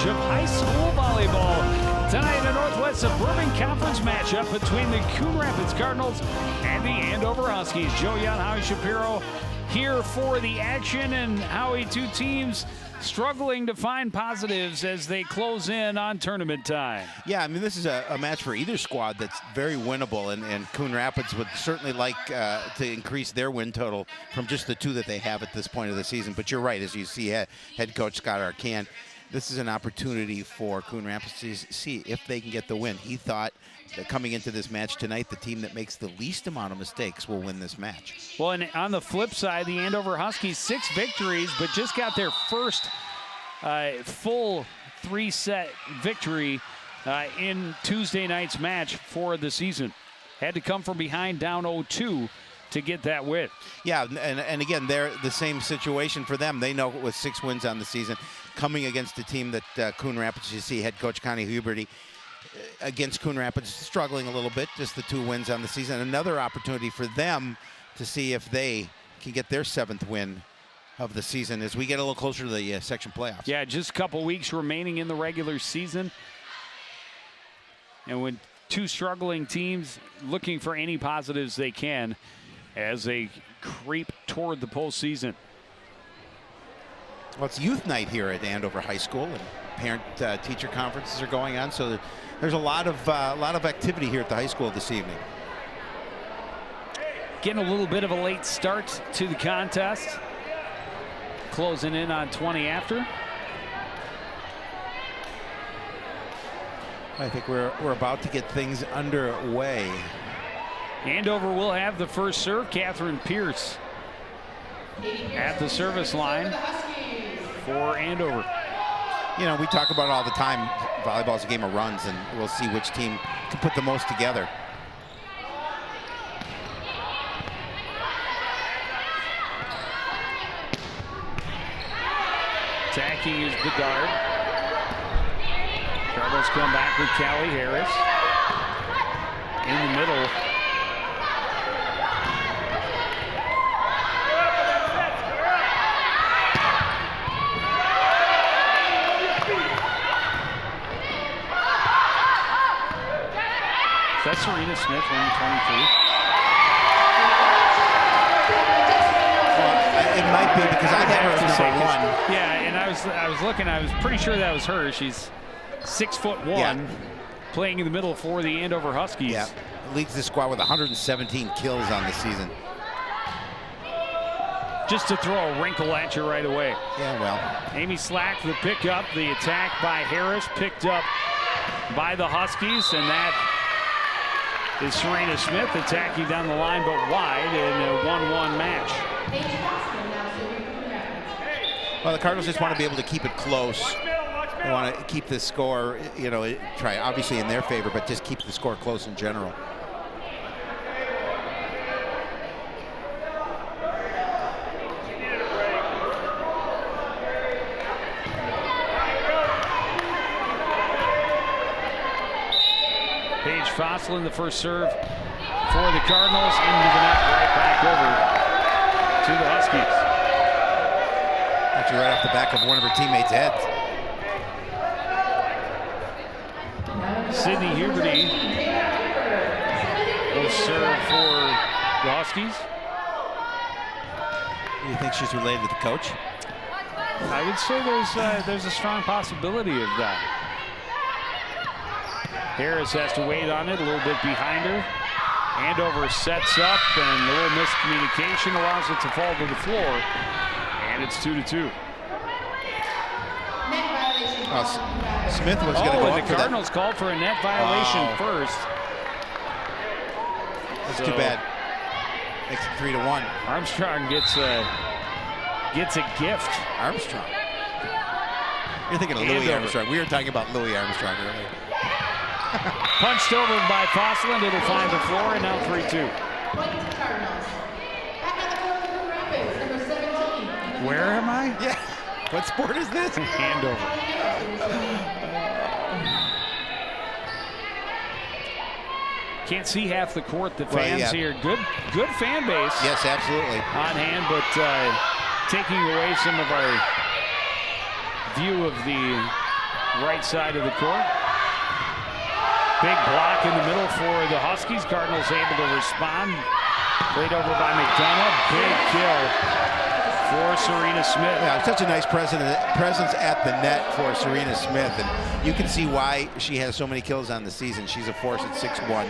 of high school volleyball. Tonight, a Northwest Suburban Conference matchup between the Coon Rapids Cardinals and the Andover Huskies. Joe Young, Howie Shapiro here for the action, and Howie, two teams struggling to find positives as they close in on tournament time. Yeah, I mean, this is a match for either squad that's very winnable, and Coon Rapids would certainly like to increase their win total from just the two that they have at this point of the season. But you're right, as you see head coach Scott Arcan, this is an opportunity for Coon Rapids to see if they can get the win. He thought that coming into this match tonight, the team that makes the least amount of mistakes will win this match. Well, and on the flip side, the Andover Huskies, 6 victories, but just got their first full 3-set victory in Tuesday night's match for the season. Had to come from behind, down 0-2 to get that win. Yeah, and again, they're the same situation for them. They know with 6 wins on the season, coming against a team that Coon Rapids, you see head coach Connie Huberty against Coon Rapids struggling a little bit, just the 2 wins on the season. Another opportunity for them to see if they can get their 7th win of the season as we get a little closer to the section playoffs. Yeah, just a couple weeks remaining in the regular season. And when 2 struggling teams looking for any positives they can as they creep toward the postseason. Well, it's youth night here at Andover High School, and parent-teacher conferences are going on, so there's a lot of activity here at the high school this evening. Getting a little bit of a late start to the contest. Closing in on 20 after. I think we're about to get things underway. Andover will have the first serve. Catherine Pierce at the service line for Andover. You know, we talk about it all the time. Volleyball is a game of runs, and we'll see which team can put the most together. Attacking is Bedard. Cardinals come back with Callie Harris. In the middle. That's Serena Smith, wearing 23. It might be because I had her as number 1. Yeah, and I was looking. I was pretty sure that was her. She's 6'1", playing in the middle for the Andover Huskies. Yeah, leads the squad with 117 kills on the season. Just to throw a wrinkle at you right away. Yeah, well. Amy Slack, the pickup, the attack by Harris, picked up by the Huskies, and that is Serena Smith attacking down the line, but wide in a 1-1 match. Well, the Cardinals just want to be able to keep it close. They want to keep the score, you know, try obviously in their favor, but just keep the score close in general. Paige Fosslin, the first serve for the Cardinals, into the net, right back over to the Huskies. Actually, right off the back of one of her teammates' heads. Sydney Huberty will serve for the Huskies. Do you think she's related to the coach? I would say there's a strong possibility of that. Harris has to wait on it, a little bit behind her. Andover sets up, and a little miscommunication allows it to fall to the floor. And it's 2-2. Smith was going to go and up the Cardinals called for a net violation first. That's too bad. Makes it 3-1. Armstrong gets a gift. Armstrong. You're thinking of Louis Armstrong. We were talking about Louis Armstrong earlier. Punched over by Fosslin. It'll find the floor, and now 3-2. Where am I? Yeah. What sport is this? Andover. Can't see half the court. The fans here. Good fan base. Yes, absolutely. On hand, but taking away some of our view of the right side of the court. Big block in the middle for the Huskies. Cardinals able to respond. Played over by McDonough. Big kill for Serena Smith. Yeah, such a nice presence at the net for Serena Smith, and you can see why she has so many kills on the season. She's a force at 6'1".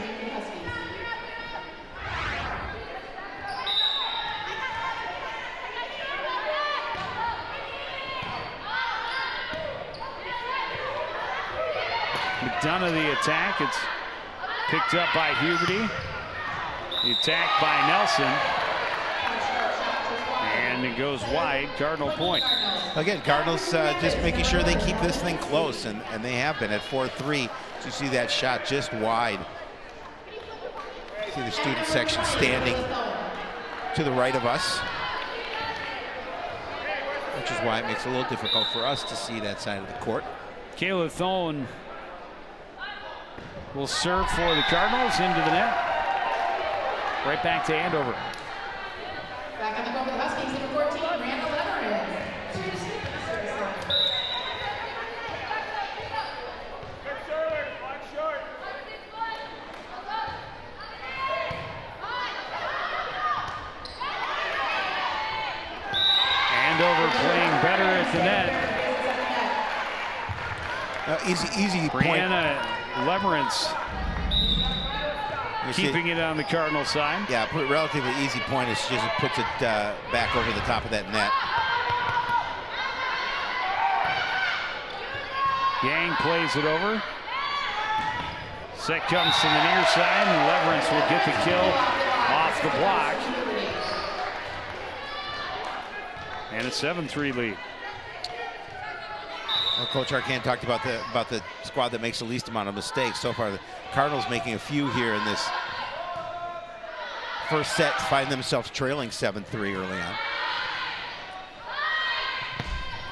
Again, Cardinals just making sure they keep this thing close, and they have been at 4-3. So you see that shot just wide. See the student section standing to the right of us, which is why it makes it a little difficult for us to see that side of the court. Kayla Thone will serve for the Cardinals into the net. Right back to Andover. Back on the court for the Huskies, number 14, Randall Everett. Andover playing better at the net. Easy point. Brianna Leverance You keeping it on the Cardinal side. Yeah, relatively easy point. It just puts it back over the top of that net. Yang plays it over. Set comes to the near side, and Leverance will get the kill off the block. And a 7-3 lead. Well, Coach Arcand talked about the squad that makes the least amount of mistakes. So far, the Cardinals making a few here in this first set, find themselves trailing 7-3 early on.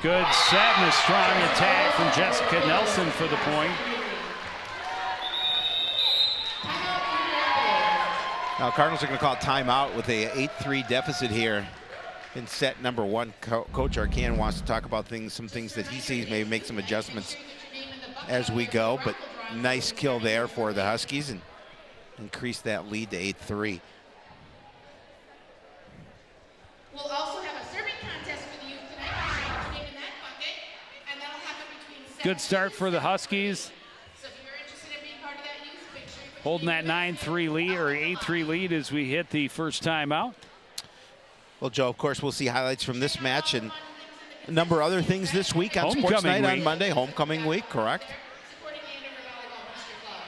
Good set and a strong attack from Jessica Nelson for the point. Now, Cardinals are going to call timeout with a 8-3 deficit here in set number one. Coach Arcand wants to talk about some things that he sees, maybe make some adjustments as we go, but nice kill there for the Huskies and increase that lead to 8-3. We'll also have a serving contest for the youth tonight. Name in that bucket, and that'll happen between 7 Good start for the Huskies. So if you're interested in being part of that youth, make sure you put Holding that 9-3 lead or 8-3 lead as we hit the first time out. Well, Joe, of course, we'll see highlights from this match and a number of other things this week on Sports Homecoming Night week. on Monday. Homecoming week, correct? supporting the Andover Volleyball Booster Club.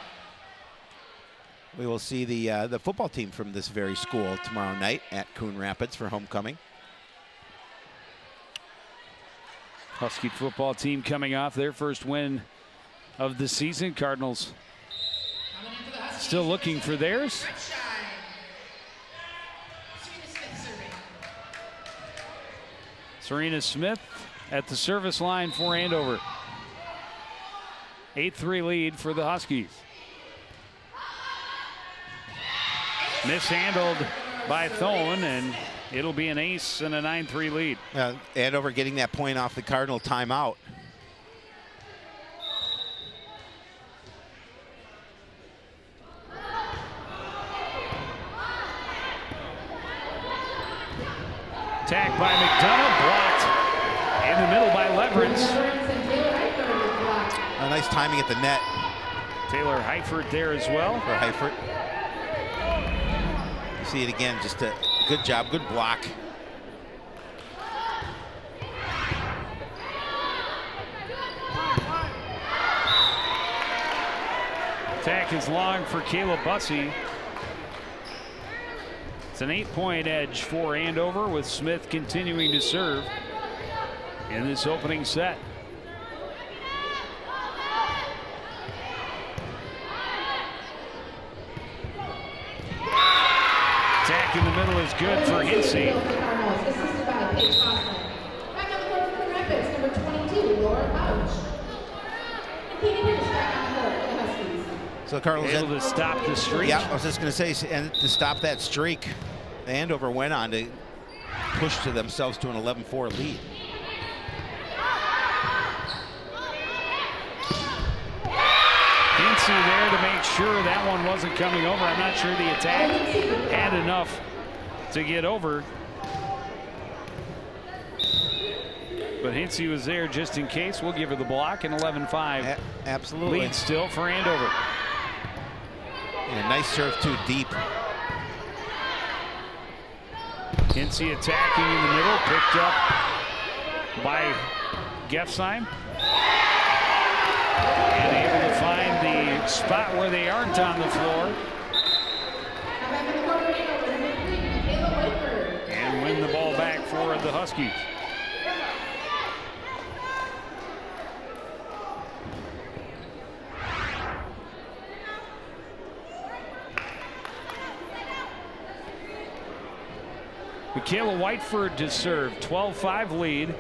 We will see the football team from this very school tomorrow night at Coon Rapids for homecoming. Husky football team coming off their first win of the season. Cardinals Coming in for the Huskies, still looking for theirs. Red Shine. Serena Smith serving. Serena Smith at the service line for Andover. 8-3 lead for the Huskies. Mishandled by Thone, and it'll be an ace and a 9-3 lead. Andover getting that point off the Cardinal timeout. Attack by McDonough, blocked in the middle by Leverance. A nice timing at the net Taylor Heifert there as well. for Heifert. You see it again, just a good job, good block. Attack is long for Kayla Bussey. It's an 8-point edge for Andover, with Smith continuing to serve in this opening set. Attack in the middle is good for Hinsey. Assisted by Paige Hoffman. Back on the court for the Rapids, number 22, Laura Pouch. And Katie Pierce back on the court for the Huskies. So the Cardinals Able to stop the streak. Yeah, I was just going to say, and to stop that streak, Andover went on to push to themselves to an 11-4 lead. Hensey there to make sure that one wasn't coming over. I'm not sure the attack had enough to get over. But Hensey was there just in case. We'll give her the block, and 11-5. Absolutely. Lead still for Andover. And nice serve too, deep. Hensey attacking in the middle, picked up by Gefsheim. And able to find the spot where they aren't on the floor. And win the ball back for the Huskies. Michaela Whiteford to serve, 12-5 lead.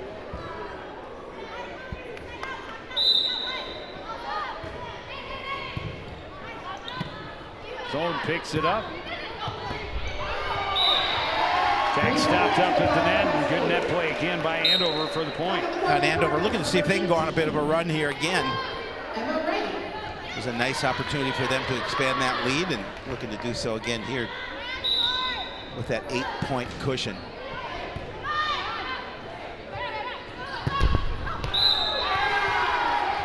Zone picks it up. Tag stopped up at the net, and good net play again by Andover for the point. And Andover looking to see if they can go on a bit of a run here again. It was a nice opportunity for them to expand that lead, and looking to do so again here with that 8-point cushion.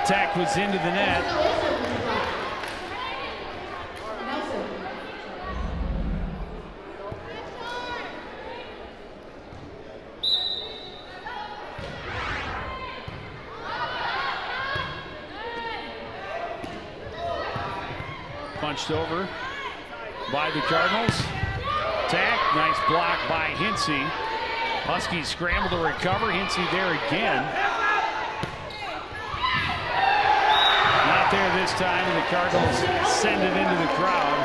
Attack was into the net. Punched over by the Cardinals. Attack, nice block by Hensey. Huskies scramble to recover. Hensey there again. Not there this time, and the Cardinals send it into the crowd.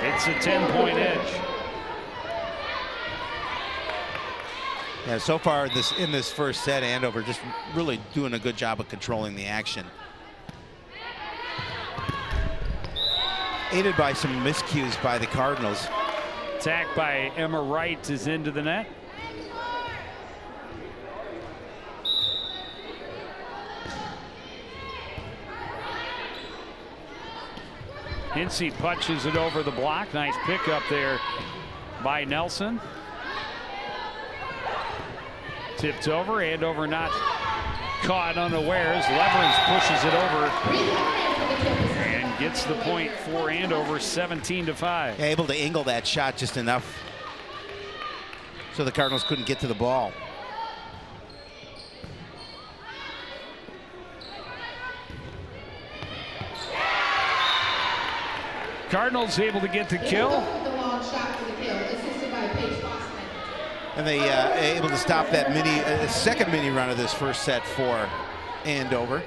It's a 10-point edge. Yeah, so far in this first set, Andover just really doing a good job of controlling the action. Aided by some miscues by the Cardinals. Attack by Emma Wright is into the net. Hensey punches it over the block. Nice pickup there by Nelson. Tipped over. Andover not caught unawares. Leverage pushes it over and gets the point for Andover, 17-5. Yeah, able to angle that shot just enough so the Cardinals couldn't get to the ball. Cardinals able to get the kill. And they able to stop that second mini run of this first set for Andover.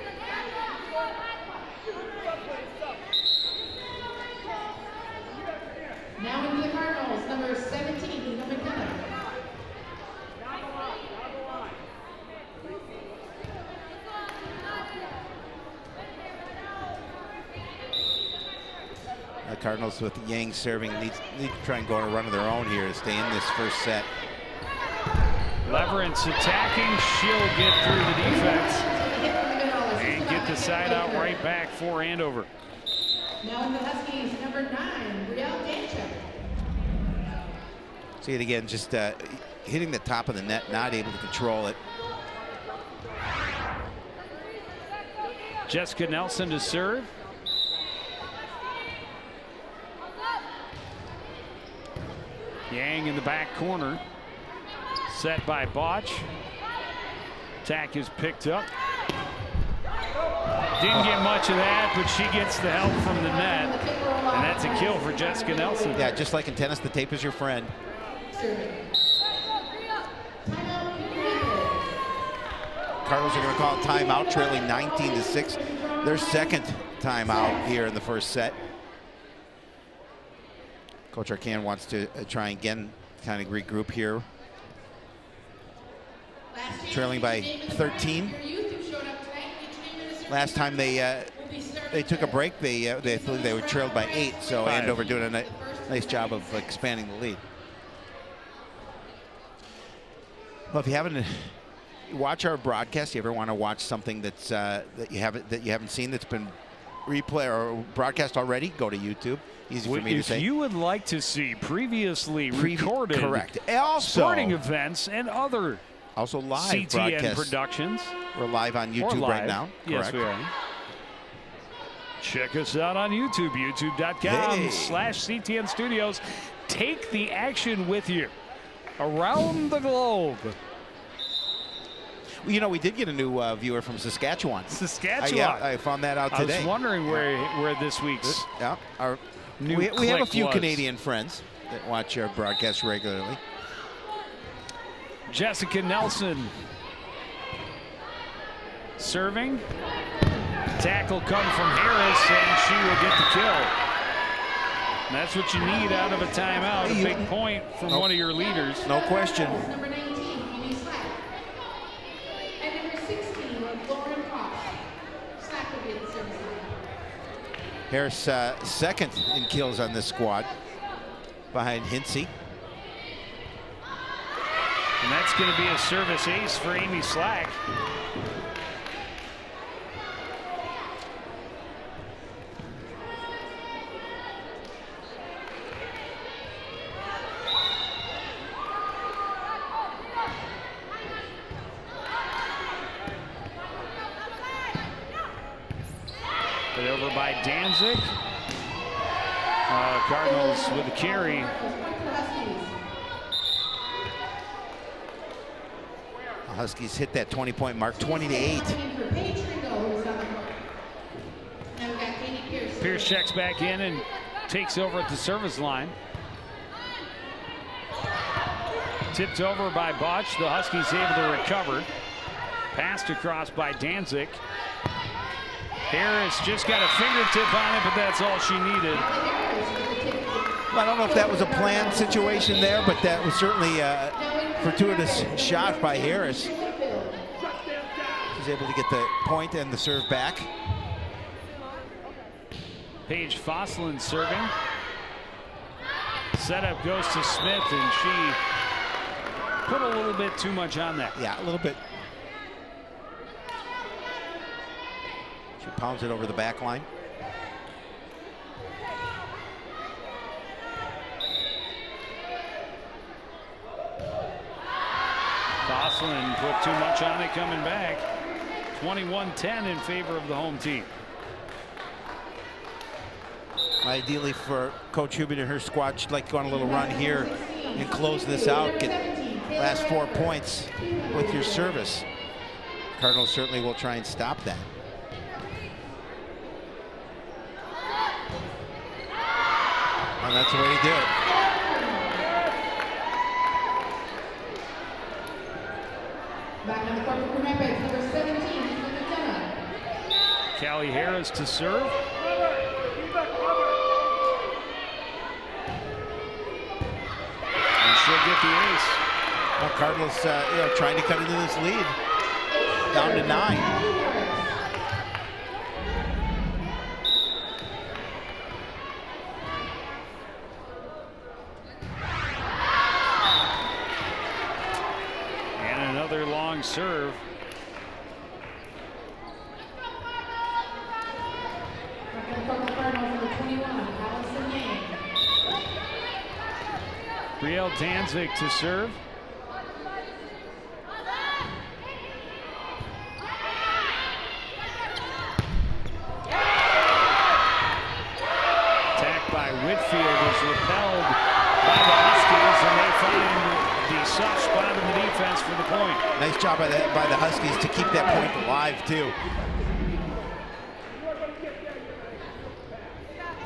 Now into the Cardinals, number 17, number 10. The Cardinals with Yang serving need to try and go on a run of their own here to stay in this first set. Leverance attacking. She'll get through the defense and get the side out right back for Andover. Now in the Huskies, number 9, Brielle Danchuk. See it again, just hitting the top of the net, not able to control it. Jessica Nelson to serve. Yang in the back corner. Set by Botch. Attack is picked up. Didn't get much of that, but she gets the help from the net. And that's a kill for Jessica Nelson. Yeah, just like in tennis, the tape is your friend. Cardinals are going to call a timeout, trailing 19-6. Their second timeout here in the first set. Coach Arcan wants to try again, kind of regroup here. Trailing by 13. Last time they took a break, they believe they were trailed by 8. So 5. Andover doing a nice job of expanding the lead. Well, if you haven't watched our broadcast, you ever want to watch something that's that you haven't seen that's been replay or broadcast already, go to YouTube. Easy for me to say. If you would like to see previously recorded correct. Also, sporting events and other also live CTN broadcasts. productions. We're live on YouTube right now. Yes, we are. Check us out on YouTube, youtube.com/CTN Studios. Take the action with you around the globe. Well, you know, we did get a new viewer from Saskatchewan. Saskatchewan. I found that out today. I was wondering where this week's we have a few was. Canadian friends that watch our broadcast regularly. Jessica Nelson serving. Tackle come from Harris, and she will get the kill. And that's what you need out of a timeout. A big point from one of your leaders. No question. Number 19, Amy Slack. And number 16, Lauren Cross. Slack will be at the service line. Harris second in kills on this squad, behind Hinsey. And that's going to be a service ace for Amy Slack. Put over by Danzig. Cardinals with the carry. Huskies hit that 20-point mark, 20-8. Pierce checks back in and takes over at the service line. Tipped over by Botch. The Huskies able to recover. Passed across by Danzig. Harris just got a fingertip on it, but that's all she needed. I don't know if that was a planned situation there, but that was certainly a fortuitous shot by Harris. She's able to get the point and the serve back. Paige Fosslin serving. Setup goes to Smith, and she put a little bit too much on that. Yeah, a little bit. She pounds it over the back line. Fosslin put too much on it coming back. 21-10 in favor of the home team. Ideally for Coach Hubert and her squad, she'd like to go on a little run here and close this out. Get last 4 points with your service. Cardinals certainly will try and stop that. And that's the way to do it. Back on the court for Coon Rapids, number 17, McDonough. Callie Harris to serve. And she'll get the ace. Well, Cardinals trying to cut into this lead. Down to 9. Long serve. Brielle Danzig to serve. Attack by Whitfield is repelled by the Huskies, and they find the soft spot in the defense for the point. Nice job by the Huskies to keep that point alive, too.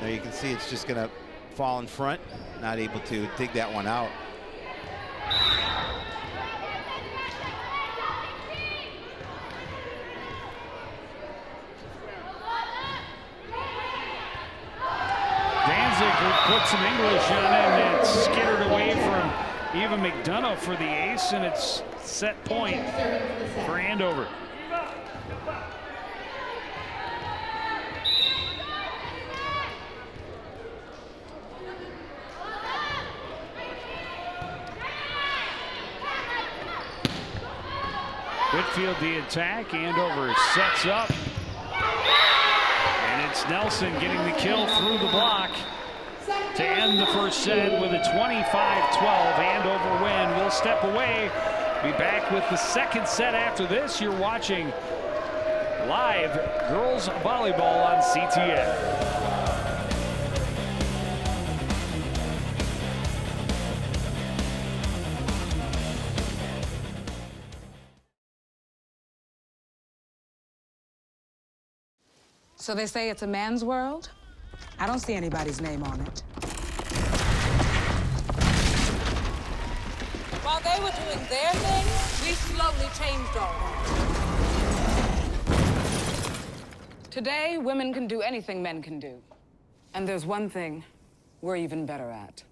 There you can see it's just going to fall in front. Not able to dig that one out. Danzig put some English on it, and it's skittered away from Eva McDonough for the ace, and it's set point for Andover. Whitfield the attack. Andover sets up, and It's Nelson getting the kill through the block to end the first set with a 25-12 Andover win. We'll step away. Be back with the second set after this. You're watching live girls volleyball on CTN. So they say it's a man's world? I don't see anybody's name on it. While they were doing their thing, we slowly changed ours. Today, women can do anything men can do. And there's one thing we're even better at.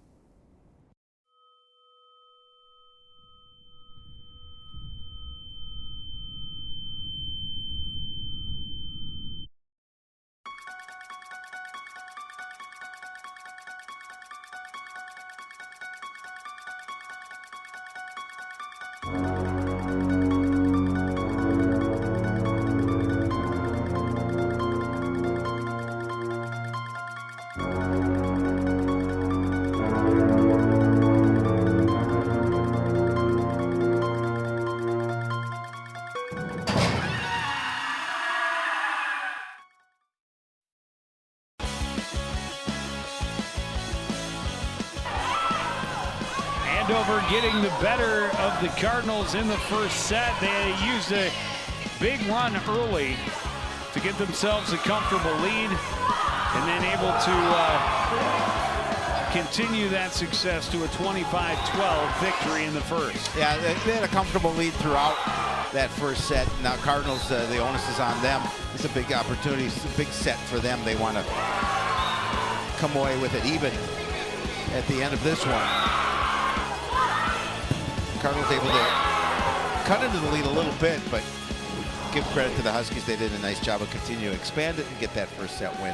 Andover getting the better of the Cardinals in the first set. They used a big run early to get themselves a comfortable lead and then able to continue that success to a 25-12 victory in the first. Yeah, they had a comfortable lead throughout that first set. Now Cardinals, the onus is on them. It's a big opportunity, it's a big set for them. They want to come away with it even at the end of this one. Cardinals able to cut into the lead a little bit, but give credit to the Huskies. They did a nice job of continuing to expand it and get that first set win.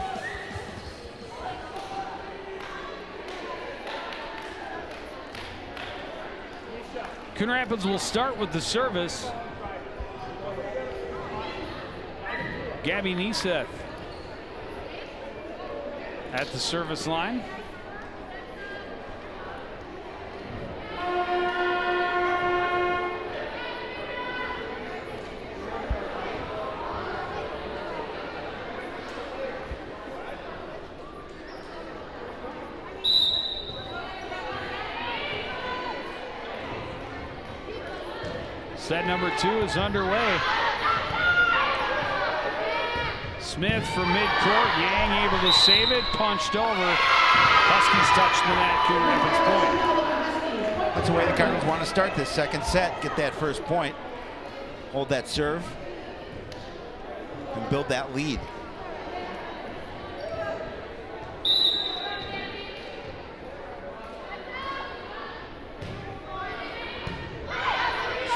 Coon Rapids will start with the service. Gabby Neseth at the service line. Set number 2 is underway. Smith from midcourt. Yang able to save it. Punched over. Huskies touch the net. Coon Rapids point. That's the way the Cardinals want to start this second set. Get that first point. Hold that serve. And build that lead.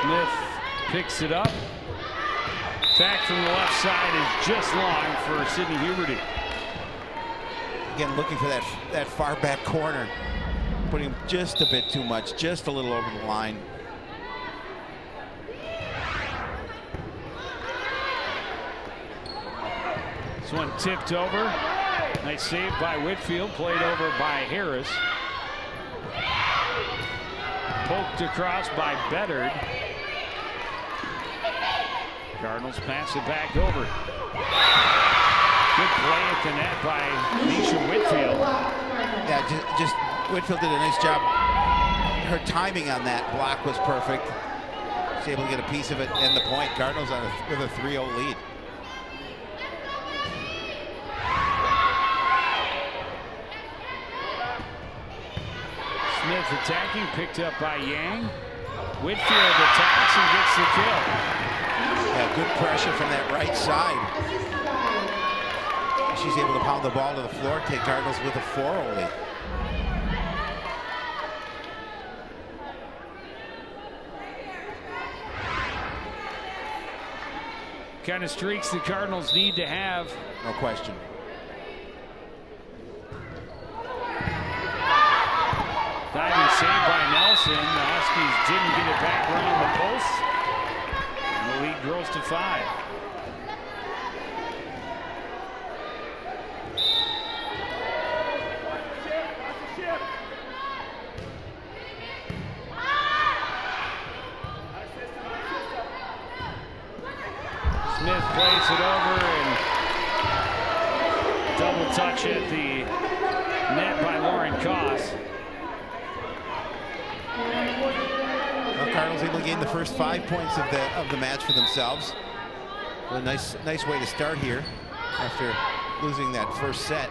Smith picks it up. Attack from the left side is just long for Sydney Huberty. Again, looking for that far back corner. Putting just a bit too much, just a little over the line. This one tipped over. Nice save by Whitfield. Played over by Harris. Poked across by Beddard. Cardinals pass it back over. Good play at the net by Nisha Whitfield. Yeah, just Whitfield did a nice job. Her timing on that block was perfect. She's able to get a piece of it and the point. Cardinals with a 3-0 lead. Smith attacking, picked up by Yang. Whitfield attacks and gets the kill. Yeah, good pressure from that right side. She's able to pound the ball to the floor, take Cardinals with a 4-0 lead. Kind of streaks the Cardinals need to have. No question. Diving save by Nelson. The Huskies didn't get it back around the post. And the lead grows to 5. Smith plays it over and double touch at the net by Lauren Koss. Well, Cardinals able to gain the first 5 points of the match for themselves. A nice way to start here after losing that first set.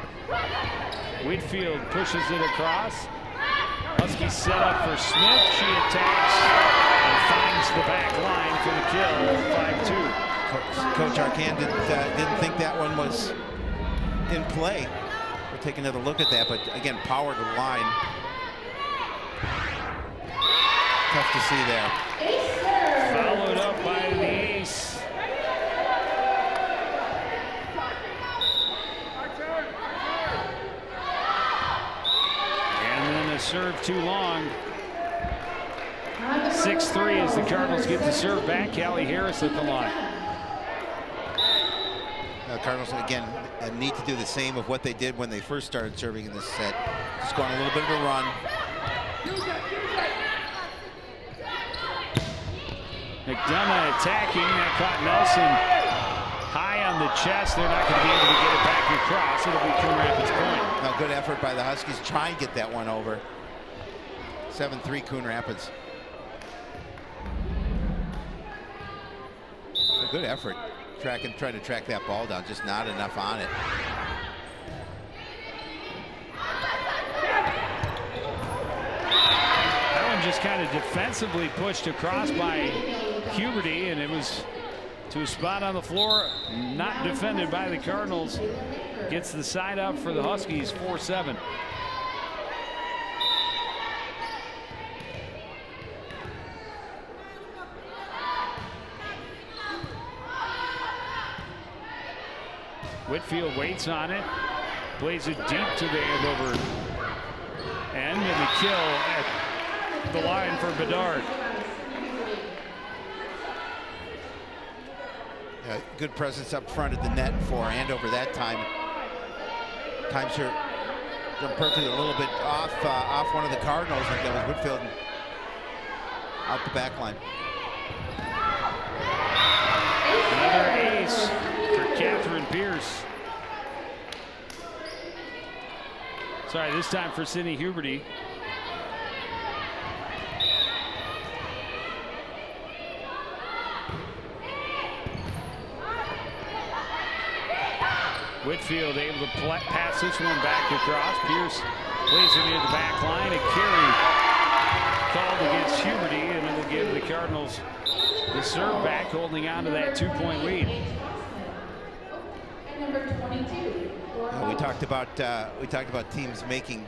Whitfield pushes it across. Huskies set up for Smith. She attacks and finds the back line for the kill. 5-2. Coach Arcand didn't think that one was in play. We'll take another look at that, but again, power to the line. Tough to see there. Followed up by the ace. Serve too long. 6-3 as the Cardinals get the serve back. Callie Harris at the line. Cardinals again need to do the same of what they did when they first started serving in this set. Just go on a little bit of a run. McDonough attacking. That caught Nelson high on the chest. They're not going to be able to get it back across. It'll be Coon Rapids point. Now, good effort by the Huskies. Try and get that one over. 7-3 Coon Rapids. A good effort. Trying to track that ball down. Just not enough on it. That one just kind of defensively pushed across by Huberty, and it was to a spot on the floor, not defended by the Cardinals. Gets the side up for the Huskies, 4-7. Whitfield waits on it, plays it deep to the Andover end, and the kill at the line for Bedard. Good presence up front at the net for Andover that time. Times her jumped perfectly a little bit off one of the Cardinals, and that was Whitfield out the back line. Another ace for Catherine Pierce. Sorry, this time for Sydney Huberty. Whitfield able to pass this one back across. Pierce plays it near the back line. A carry called against Huberty, and it will give the Cardinals the serve back, holding on to that 2-point lead. We talked about teams making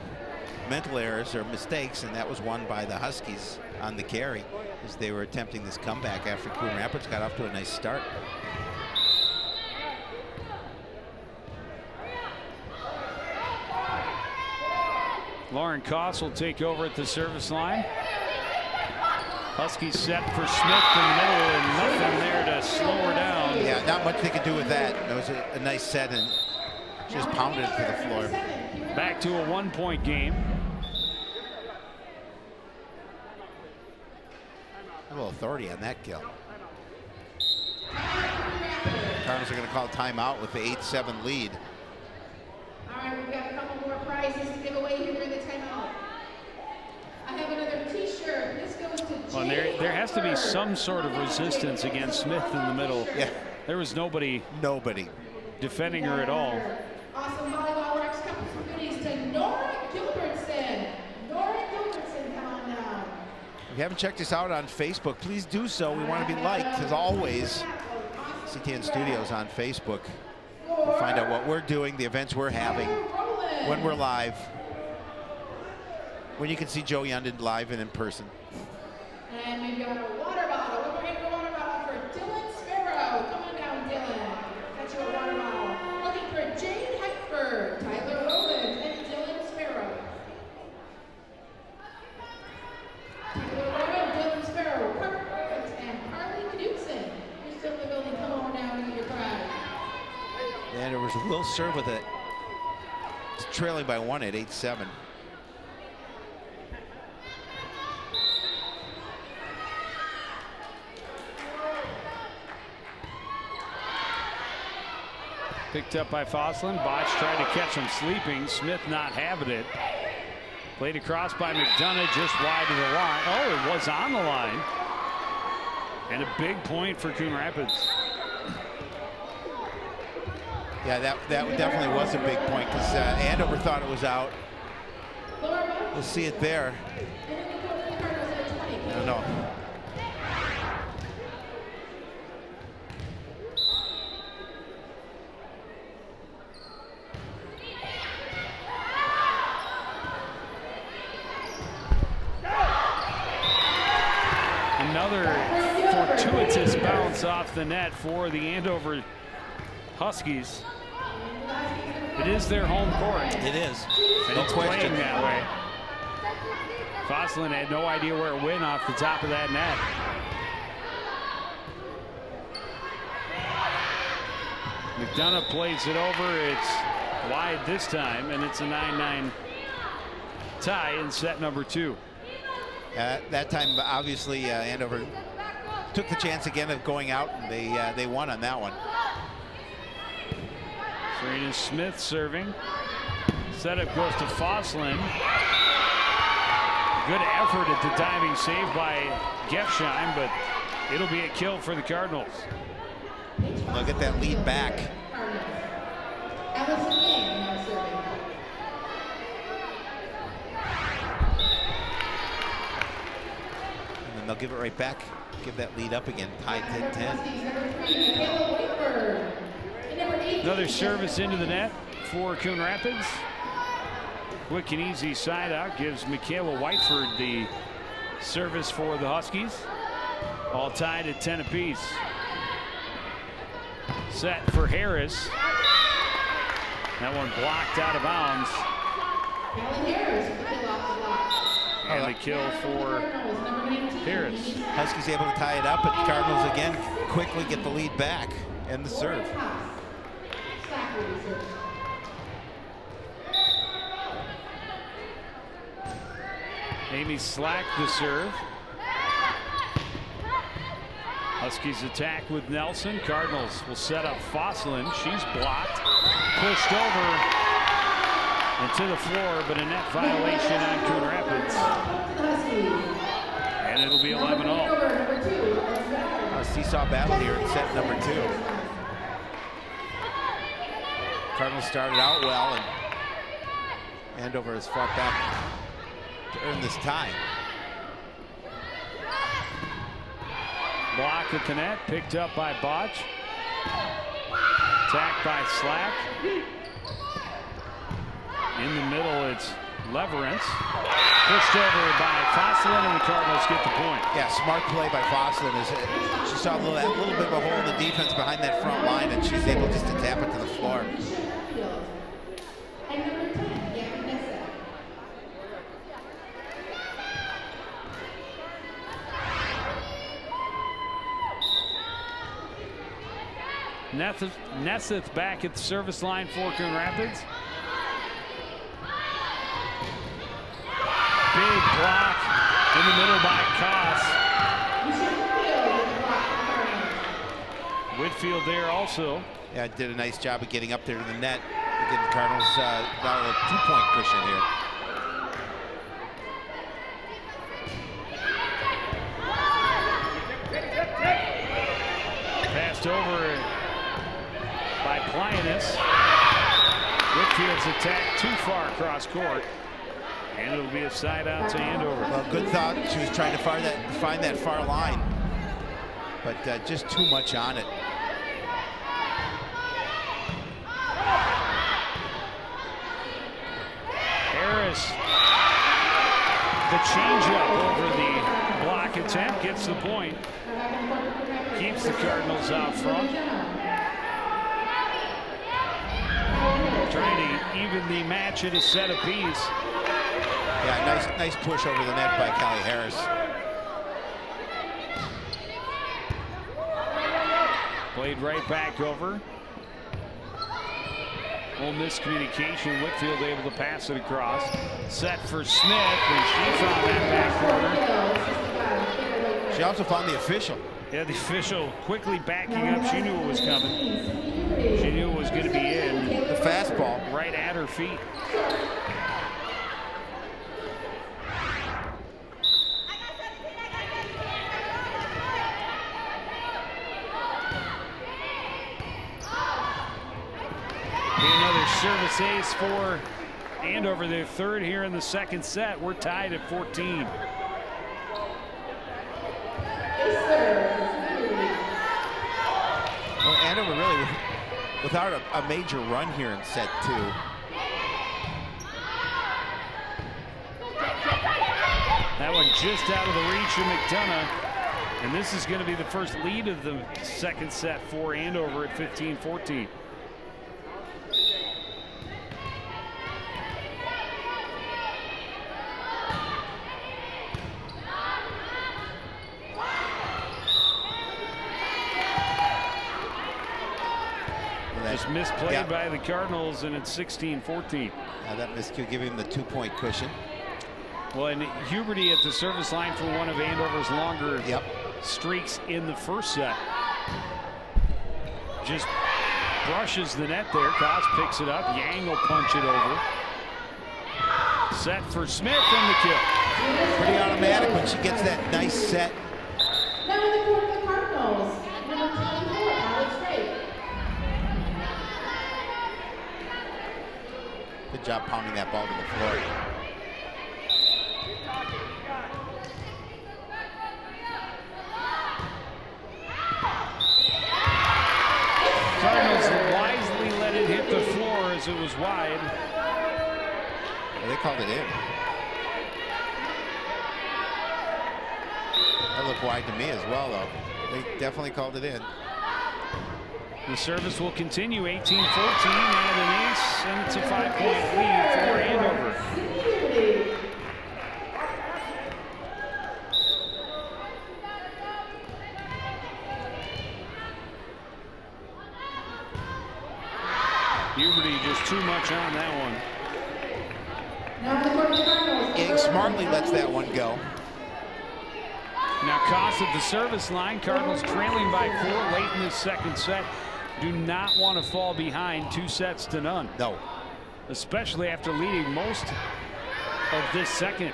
mental errors or mistakes, and that was one by the Huskies on the carry as they were attempting this comeback after Coon Rapids got off to a nice start. Lauren Koss will take over at the service line. Huskies set for Smith in the middle, and nothing there to slow her down. Yeah, not much they could do with that. It was a nice set, and just pounded it to the floor. Back to a 1-point game. A little authority on that kill. Cardinals are going to call timeout with the 8-7 lead. All right, we've got a couple more prizes to give away here during the timeout. I have another T-shirt. This goes to Well, there has to be some sort of resistance against Smith in the middle. Yeah. There was nobody defending her at all. Awesome volleyball Rex comes from goodies to Nora Gilbertson. Nora Gilbertson, come on down. If you haven't checked us out on Facebook, please do so. We want to be liked, as always. CTN Studios on Facebook. We'll find out what we're doing, the events we're having, when we're live, when you can see Joe Yundin live and in person. And we've got a water bottle. We're going to get a water bottle for Dylan Sparrow. Come on down, Dylan. That's your water bottle. Looking for Jane Heckford, Tyler Rowland, and Dylan Sparrow. Tyler Rowland, Dylan Sparrow, Perfect, and Carly Knudsen. You're still in the building. Come on down and get your prize. And it was Will serve with it. It's trailing by 1 at 8-7. Picked up by Fosslin. Botch tried to catch him sleeping. Smith not having it. Played across by McDonough, just wide of the line. Oh, it was on the line. And a big point for Coon Rapids. Yeah, that definitely was a big point because Andover thought it was out. We'll see it there. I don't know. Another fortuitous bounce off the net for the Andover Huskies. It is their home court. It is. And No it's question. playing that way. Fosslin had no idea where it went off the top of that net. McDonough plays it over. It's wide this time, and it's a 9-9 tie in set number 2. That time, obviously, Andover took the chance again of going out, and they won on that one. Serena Smith serving. Setup goes to Fosslin. Good effort at the diving save by Gefsheim, but it'll be a kill for the Cardinals. They'll get that lead back. Allison Yang now serving. And then they'll give it right back. Give that lead up again. Tied 10-10. Another service into the net for Coon Rapids. Quick and easy side out gives Michaela Whiteford the service for the Huskies. All tied at 10 apiece. Set for Harris. That one blocked out of bounds. And the kill for Harris. Huskies able to tie it up, but Cardinals again quickly get the lead back and the serve. Amy Slack the serve. Huskies attack with Nelson. Cardinals will set up Fosslin. She's blocked. Pushed over and to the floor, but a net violation on Coon Rapids. And it'll be 11-all. A seesaw battle here in set number 2. Cardinals started out well, and Andover has fought back to earn this tie. Block at the net, picked up by Botch. Attacked by Slack. In the middle, it's Leverance. Pushed over by Fosslin, and the Cardinals get the point. Yeah, smart play by Fosslin. She saw that little bit of a hole in the defense behind that front line, and she's able just to tap it to the floor. Nesseth back at the service line for Coon Rapids. Big block in the middle by Koss. Whitfield there also. Yeah, did a nice job of getting up there to the net. Again, the Cardinals got a 2-point cushion here. Passed over by Plianus. Whitfield's attack too far across court. And it'll be a side out to Andover. Well, good thought. She was trying to find that far line, but just too much on it. Harris, the changeup over the block attempt, gets the point. Keeps the Cardinals out front. Trying to even the match at a set apiece. Yeah, nice push over the net by Callie Harris. Played right back over. Little miscommunication. Whitfield able to pass it across. Set for Smith, and she found that back corner. She also found the official. Yeah, the official quickly backing up. She knew it was coming. She knew it was going to be in. The fastball. Right at her feet. Be another service ace for Andover, their third here in the second set. We're tied at 14. Well, Andover really, without a major run here in set 2. That one just out of the reach of McDonough. And this is going to be the first lead of the second set for Andover at 15-14. Just misplayed by the Cardinals, and it's 16-14. Now that miscue giving him the 2-point cushion. Well, and Huberty at the service line for one of Andover's longer streaks in the first set. Just brushes the net there. Koss picks it up. Yang will punch it over. Set for Smith and the kill. Pretty automatic when she gets that nice set. Now in the court, the Cardinals, number 24, Alex Drake. Good job pounding that ball to the floor. Cardinals wisely let it hit the floor as it was wide. Well, they called it in. That looked wide to me as well, though. They definitely called it in. The service will continue, 18-14, and an ace, and it's a 5-point lead for Andover. Huberty just too much on that one. Yang smartly lets that one go. Now Koss at the service line. Cardinals trailing by 4 late in this second set. Do not want to fall behind 2-0. No. Especially after leading most of this second.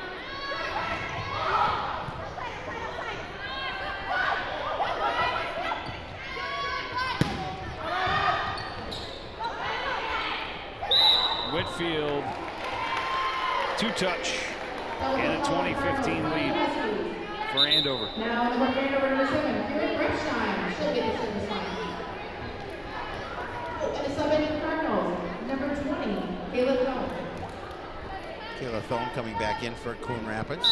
Whitfield, 2-touch, and a 20-15 lead for Andover. Now number Andover, number 7, Karen Brechstein. She'll get the service line. Oh, and a sub in the Cardinals, number 20, Kayla Thone. Kayla Thone coming back in for Coon Rapids.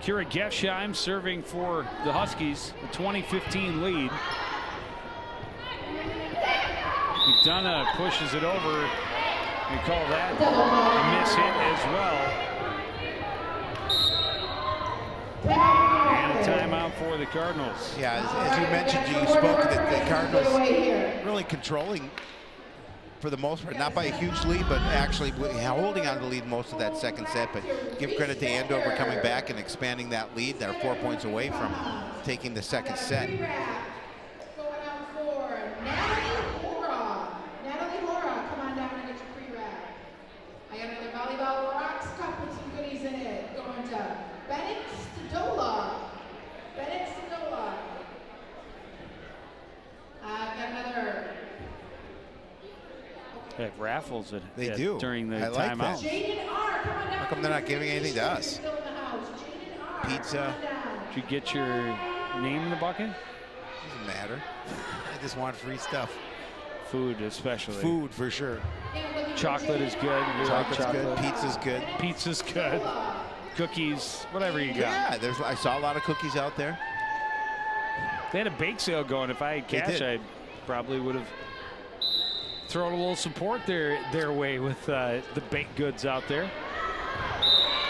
Kira Gefsheim serving for the Huskies, a 20-15 lead. McDonough pushes it over. We call that a miss hit as well. And a timeout for the Cardinals. Yeah, as you mentioned, you spoke that the Cardinals really controlling for the most part, not by a huge lead, but actually holding on to the lead most of that second set. But give credit to Andover coming back and expanding that lead. They're 4 points away from taking the second set. They have raffles they do during the like timeout. How come they're not giving anything to us? Pizza. Did you get your name in the bucket? Doesn't matter. I just want free stuff. Food especially. Food for sure. Chocolate is good. Chocolate's good. Pizza's good. Pizza's good. Cookies, whatever you got. Yeah, I saw a lot of cookies out there. They had a bake sale going. If I had cash, I probably would have thrown a little support their way with the baked goods out there.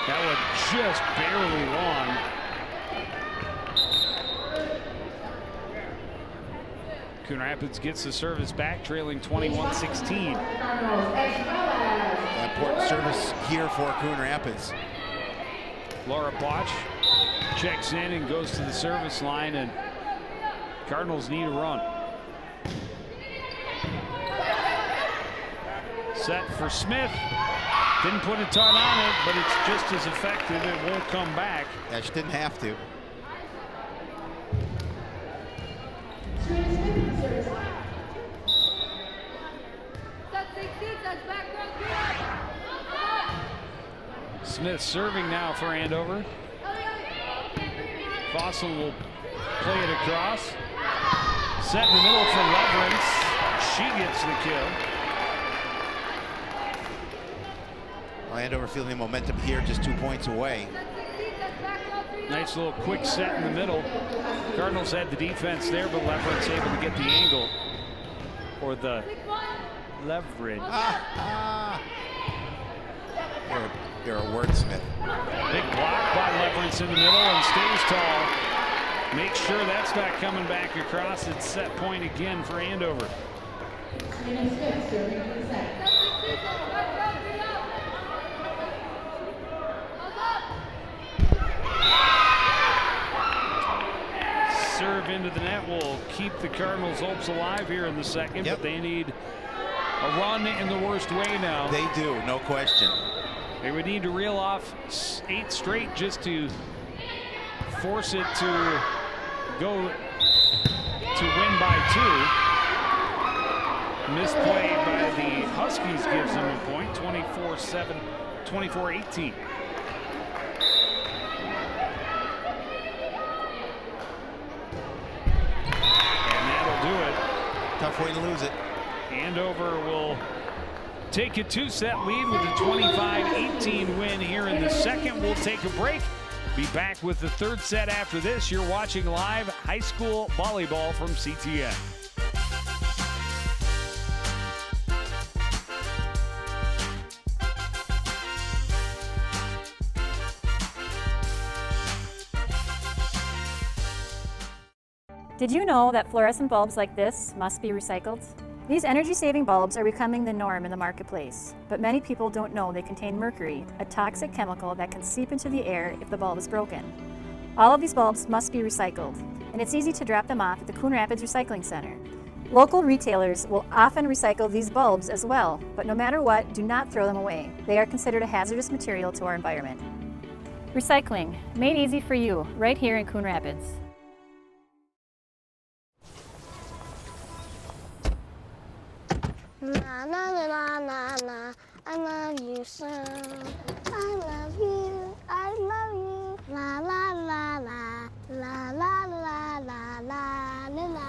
That one just barely long. Coon Rapids gets the service back, trailing 21-16. An important service here for Coon Rapids. Laura Botch checks in and goes to the service line, and Cardinals need a run. Set for Smith. Didn't put a ton on it, but it's just as effective. It won't come back. Yeah, she didn't have to. Smith serving now for Andover. Fossil will play it across. Set in the middle for Leverance. She gets the kill. Well, Andover feeling the momentum here, just 2 points away. Nice little quick set in the middle. Cardinals had the defense there, but Leverance able to get the angle or the leverage. You're a wordsmith. Big block by Leverance in the middle and stays tall. Make sure that's not coming back across. It's set point again for Andover. Serve into the net will keep the Cardinals' hopes alive here in the second, but they need a run in the worst way now. They do, no question. They would need to reel off 8 straight just to force it to go to win by 2. Misplay by the Huskies gives them a point, 24-7, 24-18. Tough way to lose it. Andover will take a 2-set lead with a 25-18 win here in the second. We'll take a break. Be back with the third set after this. You're watching live high school volleyball from CTN. Did you know that fluorescent bulbs like this must be recycled? These energy-saving bulbs are becoming the norm in the marketplace, but many people don't know they contain mercury, a toxic chemical that can seep into the air if the bulb is broken. All of these bulbs must be recycled, and it's easy to drop them off at the Coon Rapids Recycling Center. Local retailers will often recycle these bulbs as well, but no matter what, do not throw them away. They are considered a hazardous material to our environment. Recycling, made easy for you, right here in Coon Rapids. La la la la la, I love you so. I love you, I love you. La la la la, la la la la la la la.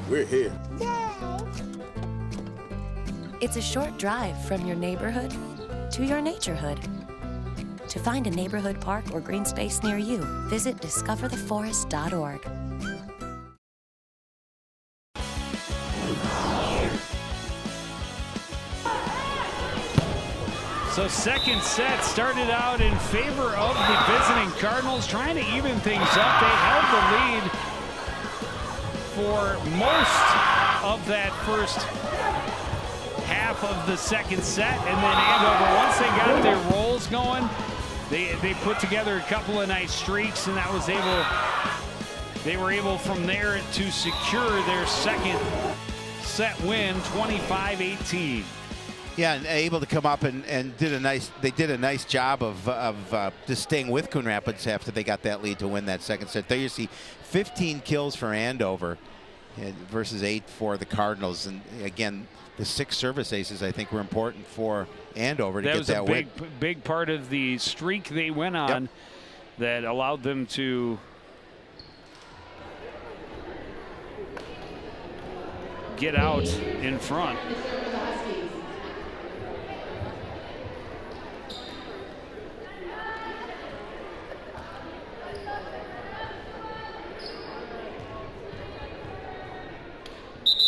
We're here. Yay! It's a short drive from your neighborhood to your naturehood. To find a neighborhood park or green space near you, visit discovertheforest.org. So second set started out in favor of the visiting Cardinals, trying to even things up. They held the lead for most of that first half of the second set, and then Andover, once they got their rolls going, they put together a couple of nice streaks, and that was they were able from there to secure their second set win, 25-18. Yeah, and able to come up and did a nice job of just staying with Coon Rapids after they got that lead to win that second set. There you see 15 kills for Andover versus 8 for the Cardinals. And again, the 6 service aces I think were important for Andover to get that win. That was a big part of the streak they went on that allowed them to get out in front.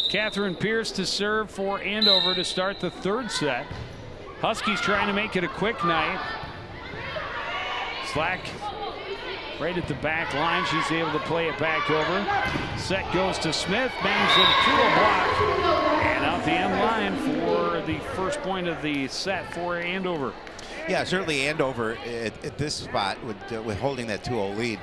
Catherine Pierce to serve for Andover to start the third set. Huskies trying to make it a quick night. Slack right at the back line. She's able to play it back over. Set goes to Smith, bangs it through a block, and out the end line for the first point of the set for Andover. Yeah, certainly Andover at this spot with holding that 2-0 lead.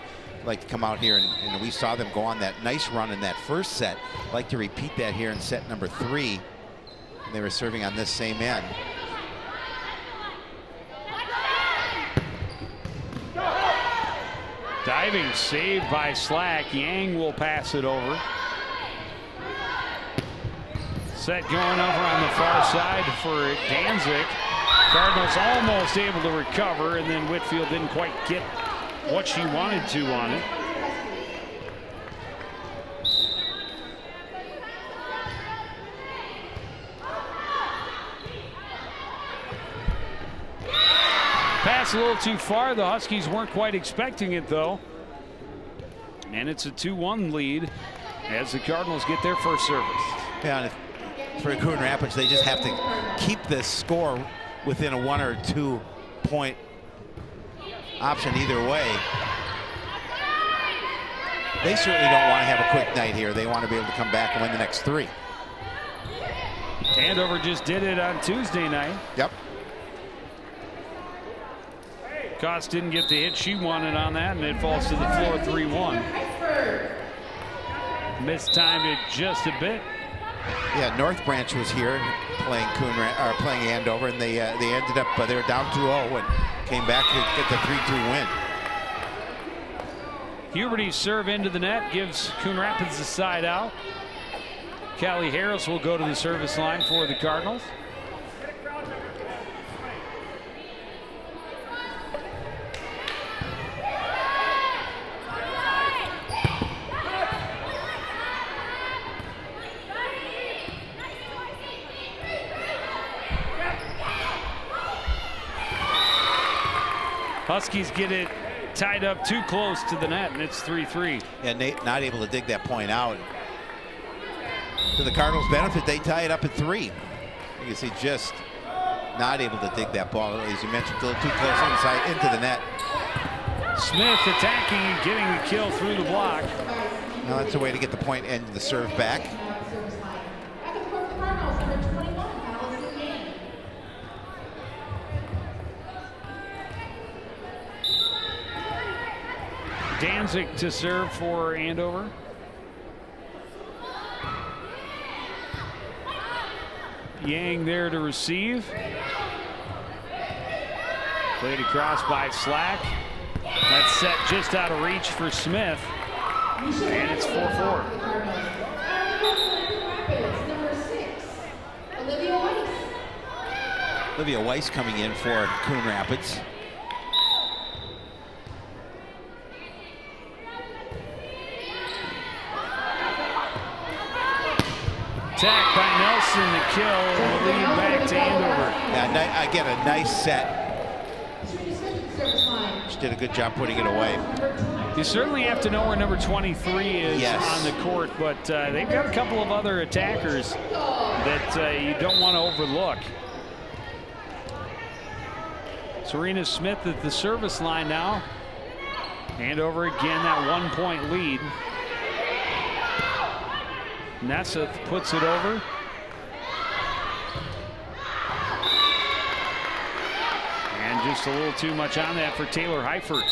Like to come out here and we saw them go on that nice run in that first set. Like to repeat that here in set number 3. And they were serving on this same end. Diving save by Slack. Yang will pass it over. Set going over on the far side for Danzig. Cardinals almost able to recover, and then Whitfield didn't quite get what she wanted to on it. Pass a little too far. The Huskies weren't quite expecting it, though. And it's a 2-1 lead as the Cardinals get their first service. Yeah, and for Coon Rapids, they just have to keep this score within a 1 or 2 point option either way. They certainly don't want to have a quick night here. They want to be able to come back and win the next 3. Andover just did it on Tuesday night. Yep. Koss didn't get the hit she wanted on that, and it falls to the floor 3-1. Mistimed it just a bit. Yeah, North Branch was here playing playing Andover, and they ended up they were down 2-0 and came back to get the 3-2 win. Huberty's serve into the net gives Coon Rapids the side out. Callie Harris will go to the service line for the Cardinals. Huskies get it tied up too close to the net, and it's 3-3. Yeah, Nate not able to dig that point out. To the Cardinals' benefit, they tie it up at 3. You can see just not able to dig that ball, as you mentioned, a little too close inside into the net. Smith attacking and getting the kill through the block. Now that's a way to get the point and the serve back. Danzig to serve for Andover. Yang there to receive. Played across by Slack. That's set just out of reach for Smith. And it's 4-4. Olivia Weiss coming in for Coon Rapids. Attack by Nelson, the kill, lead back to Andover. Yeah, again, a nice set. She did a good job putting it away. You certainly have to know where number 23 is on the court, but they've got a couple of other attackers that you don't want to overlook. Serena Smith at the service line now. Andover again, that 1-point lead. Nessa puts it over. And just a little too much on that for Taylor Heifert.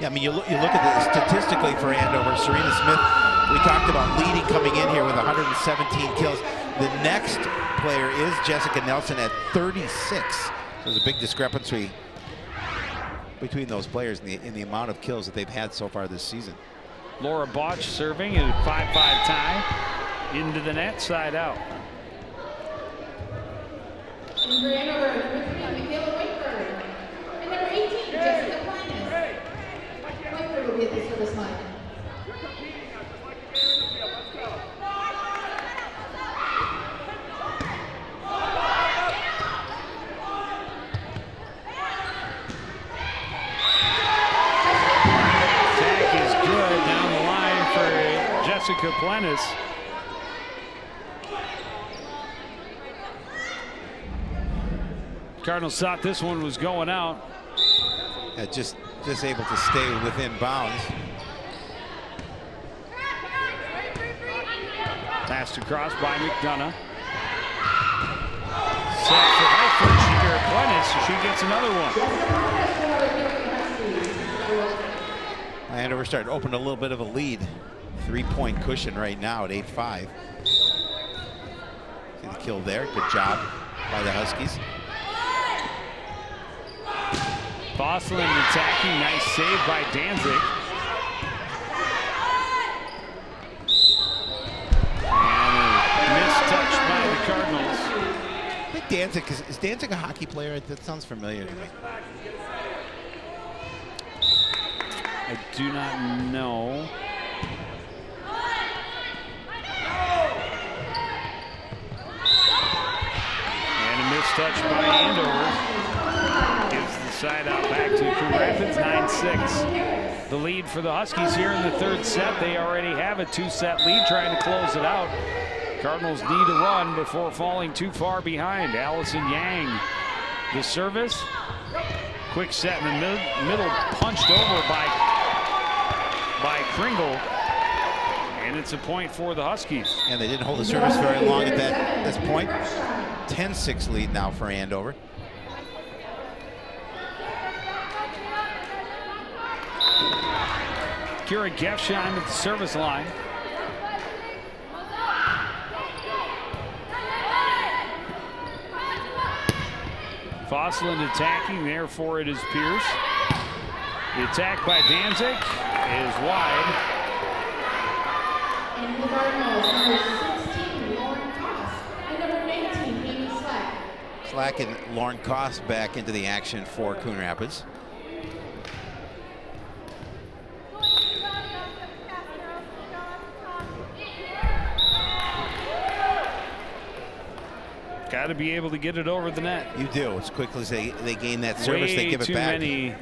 Yeah, I mean, you look at it statistically for Andover. Serena Smith, we talked about leading coming in here with 117 kills. The next player is Jessica Nelson at 36. So there's a big discrepancy between those players in the amount of kills that they've had so far this season. Laura Botch serving a 5-5 tie into the net, side out. And for Andover, number 3, Michaela Whiteford. And number 18, Jessica Plinus. Whiteford will be at the service line. Jessica Plinus. Cardinals thought this one was going out. Yeah, just able to stay within bounds. Passed across by McDonough. Set for Heifert. She gets another one. Andover started to open a little bit of a lead. 3-point cushion right now at 8-5. making the kill there. Good job by the Huskies. Fosslin attacking. Nice save by Danzig. And a missed touch by the Cardinals. I think Danzig, is Danzig a hockey player? That sounds familiar to me. I do not know. And a missed touch by Andover. Gives the side out back to Coon Rapids, 9-6. The lead for the Huskies here in the third set. They already have a 2-set lead, trying to close it out. Cardinals need a run before falling too far behind. Allison Yang, the service. Quick set in the middle, punched over by Kringle. And it's a point for the Huskies. And they didn't hold the service very long at this point. 10-6 lead now for Andover. Kira Gefsheim at the service line. Fosslin attacking, therefore it is Pierce. The attack by Danzig is wide. And the Cardinals, number 16, Lauren Koss, and number 19, Amy Slack. Slack and Lauren Koss back into the action for Coon Rapids. Got to be able to get it over the net. You do. As quickly as they gain that service, they give it back. Way too many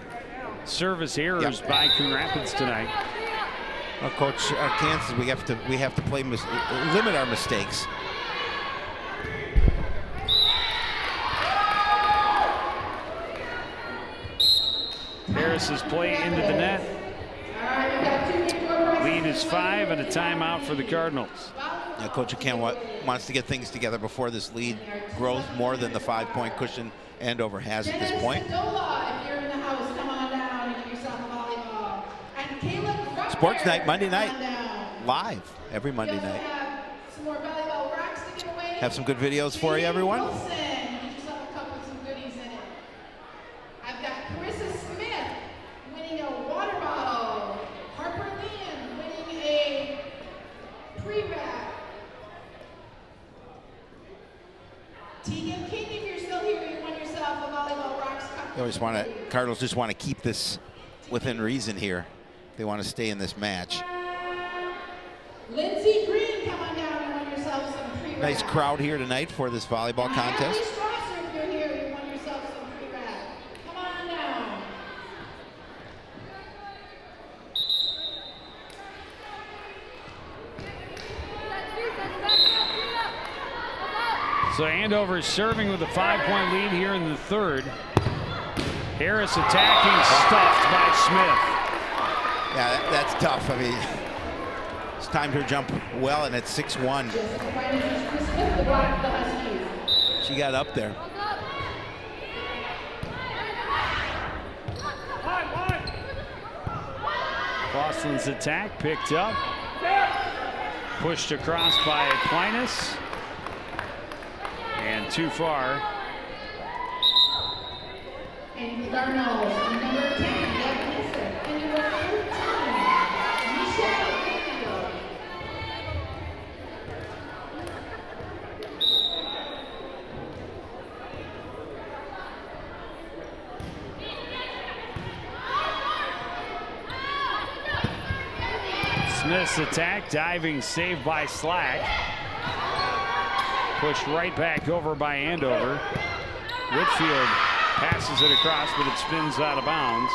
service errors by Coon Rapids tonight. Well, Coach, our chances, we have to play limit our mistakes. Harris's play into the net. Lead is 5 and a timeout for the Cardinals. Now, Coach Akan wants to get things together before this lead grows more than the 5-point cushion Andover has at this point. Sports night, Monday night, live every Monday night. Have some good videos for you, everyone. Cardinals just want to keep this within reason here. They want to stay in this match. Lindsay Green, come on down and win yourself some pre-wrap. Nice crowd here tonight for this volleyball contest. If you're here, you won yourself some pre-wrap. Come on down. So Andover is serving with a 5-point lead here in the third. Harris attacking, stuffed by Smith. Yeah, that's tough. I mean, it's timed her jump well, and it's 6-1. She got up there. Fosslin's attack picked up. Pushed across by Aquinas. And too far. And the Cardinals, number 10, Deb Nisser, and number 13, Michelle Campbell. Smith's attack, diving, saved by Slack. Pushed right back over by Andover. Whitfield passes it across, but it spins out of bounds.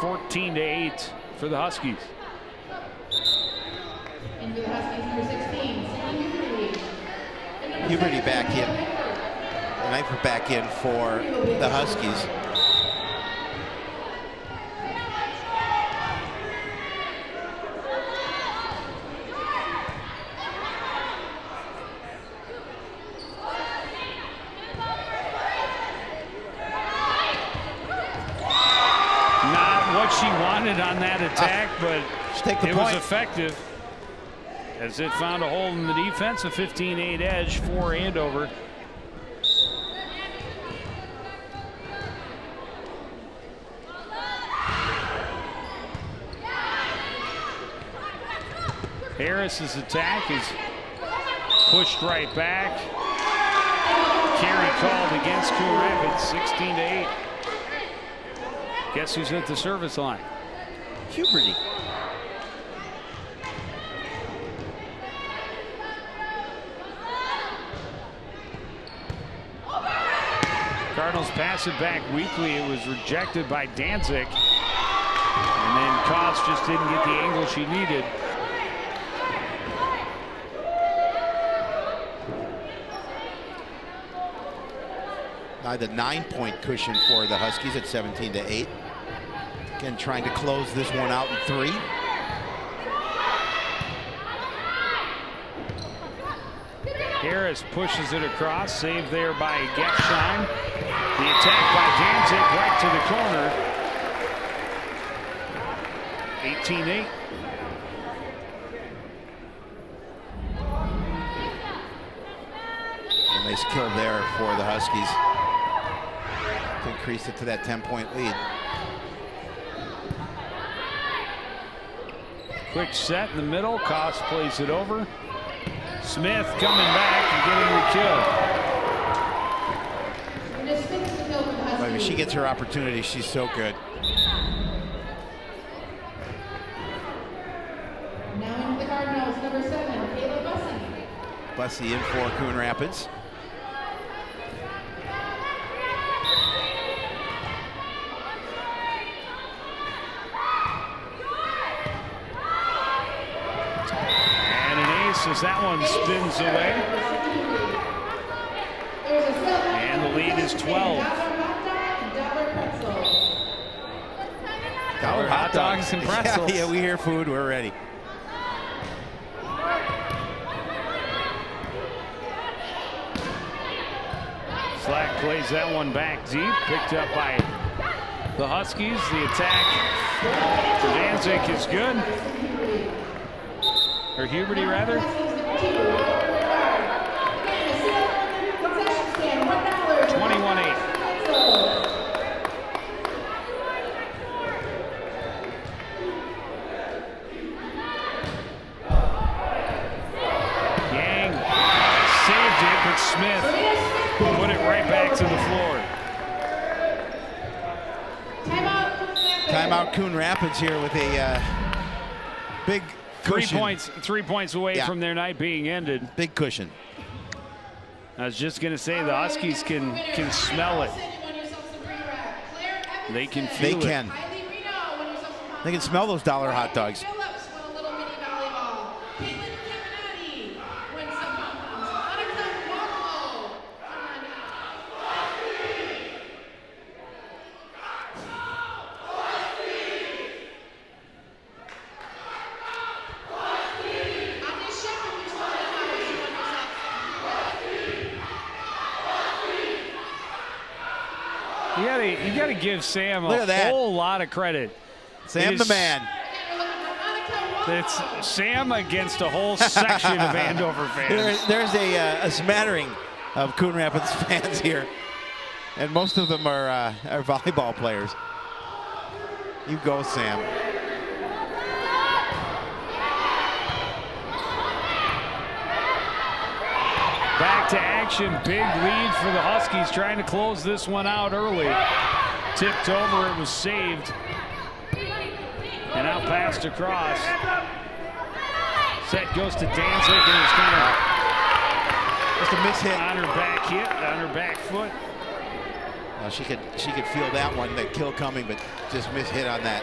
14-8 for the Huskies. And for the Huskies, number 16, Cindy Huberty. Huberty back in. And Eifert back in for the Huskies. She wanted on that attack, but it was effective. as it found a hole in the defense, a 15-8 edge for Andover. Harris's attack is pushed right back. Carry called against Coon Rapids, 16-8. Guess who's at the service line? Huberty. Cardinals pass it back weakly. It was rejected by Danzig. And then Koss just didn't get the angle she needed. Now the 9-point cushion for the Huskies at 17-8. Again, trying to close this one out in 3. Harris pushes it across, saved there by Getshine. The attack by Danzig right to the corner. 18-8. A nice kill there for the Huskies to increase it to that 10-point lead. Quick set in the middle. Koss plays it over. Smith coming back and getting the kill. When she gets her opportunity, she's so good. Now into the Cardinals, number 7, Kayla Bussey. Bussey in for Coon Rapids. As that one spins away. And the lead is 12. Dollar hot dogs and pretzels. Yeah, we hear food, we're ready. Slack plays that one back deep, picked up by the Huskies. The attack for Danzig is good. Or Huberty, rather. 21-8. Yang saved it, but Smith put it right back to the floor. Timeout Coon Rapids here with a big cushion. 3 points away from their night being ended. Big cushion. I was just going to say the Huskies can smell it. They can feel it. They can smell those dollar hot dogs. You got to give Sam a whole lot of credit. Sam the man. It's Sam against a whole section of Andover fans. There's a smattering of Coon Rapids fans here, and most of them are volleyball players. You go, Sam. Back to action, big lead for the Huskies, trying to close this one out early. Tipped over, it was saved. And out passed across. Set goes to Danzig, and it's kind of just a miss hit on her back hit, on her back foot. Well, she could feel that one, that kill coming, but just miss hit on that.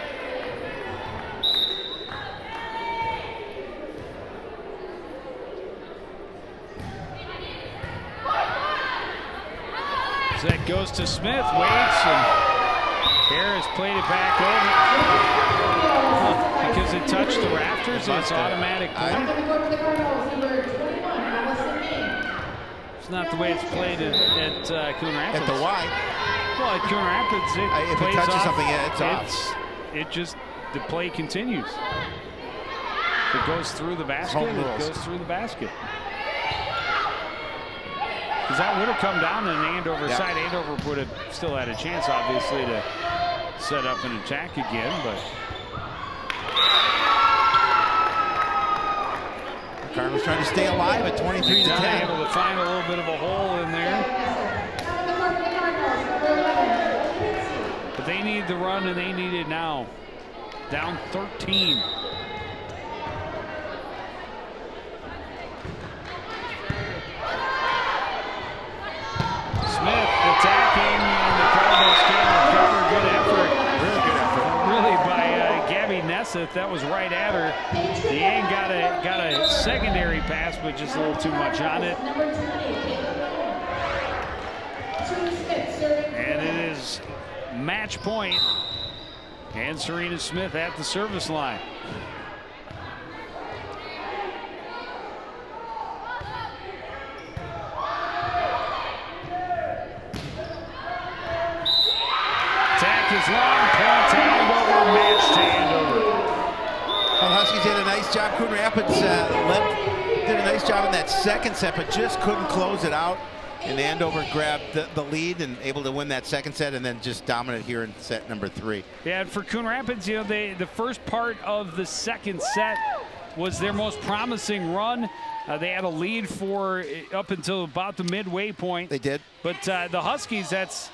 Set goes to Smith, waits, and Harris played it back over. Because it touched the rafters, it's automatic point. It's not the way it's played at Coon Rapids. At the Y. Well, at Coon Rapids, if it touches something, it's off. It just, the play continues. If it goes through the basket, it goes through the basket. Because that would have come down on the Andover side. Andover would have still had a chance, obviously, to set up an attack again, but the Cardinals trying to stay alive at 23 to 10. Able to find a little bit of a hole in there. But they need the run, and they need it now. Down 13. Smith attacking, and the Cardinals can't recover. Good effort. Really good effort. Really by Gabby Nesseth. That was right at her. Deanne got a secondary pass, but just a little too much on it. And it is match point. And Serena Smith at the service line. Is long, point to Andover, match to Andover. Well, Huskies did a nice job. Coon Rapids did a nice job in that second set, but just couldn't close it out. And Andover grabbed the lead and able to win that second set, and then just dominant here in set number 3. Yeah, and for Coon Rapids, you know, the first part of the second set was their most promising run. They had a lead for up until about the midway point. They did. But the Huskies, that's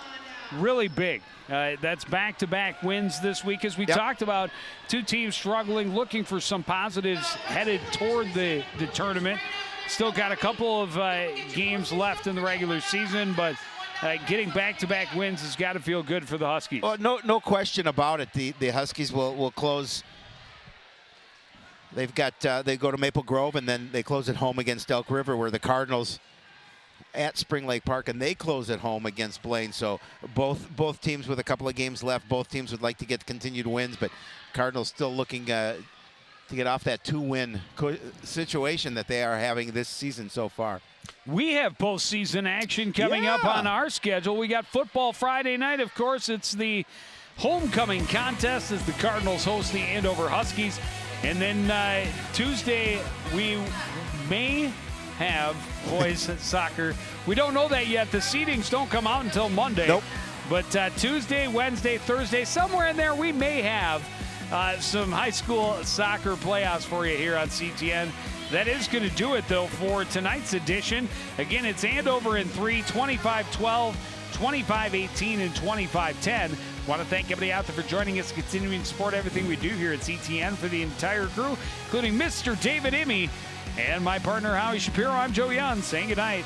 really big. That's back-to-back wins this week. As we talked about, two teams struggling, looking for some positives headed toward the tournament. Still got a couple of games left in the regular season, but getting back-to-back wins has got to feel good for the Huskies. Oh, no question about it. The Huskies will close. They've got they go to Maple Grove, and then they close at home against Elk River, where the Cardinals at Spring Lake Park, and they close at home against Blaine. So both teams with a couple of games left. Both teams would like to get continued wins, but Cardinals still looking to get off that 2-win situation that they are having this season so far. We have postseason action coming up on our schedule. We got football Friday night. Of course, it's the homecoming contest as the Cardinals host the Andover Huskies. And then Tuesday, we may have boys soccer. We don't know that yet. The seedings don't come out until Monday. Nope. But Tuesday, Wednesday, Thursday, somewhere in there, we may have some high school soccer playoffs for you here on CTN. That is going to do it, though, for tonight's edition. Again, it's Andover in 3, 25-12, 25-18, and 25-10. Want to thank everybody out there for joining us, continuing to support everything we do here at CTN. For the entire crew, including Mr. David Imme and my partner, Howie Shapiro, I'm Joe Young, saying goodnight.